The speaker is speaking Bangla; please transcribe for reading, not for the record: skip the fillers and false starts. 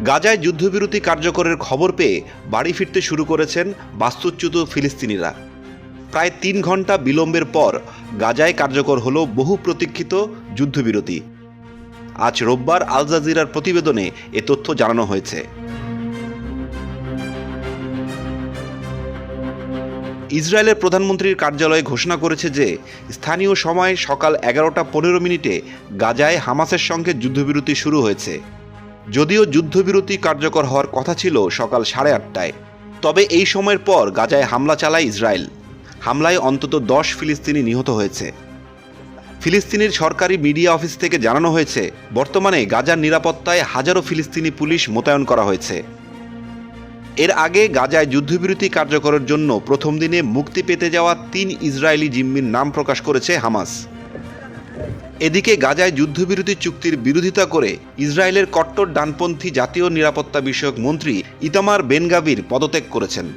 গাজায় যুদ্ধবিরতি কার্যকরের খবর পেয়ে বাড়ি ফিরতে শুরু করেছেন বাস্তুচ্যুত ফিলিস্তিনিরা। প্রায় ৩ ঘন্টা বিলম্বের পর গাজায় কার্যকর হল বহু প্রতীক্ষিত যুদ্ধবিরতি। আজ রোববার আল জাজিরার প্রতিবেদনে এ তথ্য জানানো হয়েছে। ইসরায়েলের প্রধানমন্ত্রীর কার্যালয় ঘোষণা করেছে যে স্থানীয় সময় সকাল 11:15 গাজায় হামাসের সঙ্গে যুদ্ধবিরতি শুরু হয়েছে। যদিও যুদ্ধবিরতি কার্যকর হওয়ার কথা ছিল সকাল 8:30টায়, তবে এই সময়ের পর গাজায় হামলা চালায় ইসরায়েল। হামলায় অন্তত 10 ফিলিস্তিনি নিহত হয়েছে। ফিলিস্তিনের সরকারি মিডিয়া অফিস থেকে জানানো হয়েছে, বর্তমানে গাজার নিরাপত্তায় হাজারো ফিলিস্তিনি পুলিশ মোতায়েন করা হয়েছে। এর আগে গাজায় যুদ্ধবিরতি কার্যকরের জন্য প্রথম দিনে মুক্তি পেতে যাওয়া 3 ইসরায়েলি জিম্মির নাম প্রকাশ করেছে হামাস। এদিকে গাজায় যুদ্ধবিরতি চুক্তির বিরোধিতা করে ইসরায়েলের কট্টর ডানপন্থী জাতীয় নিরাপত্তা বিষয়ক মন্ত্রী ইতামার বেন গাভির পদত্যাগ করেছেন।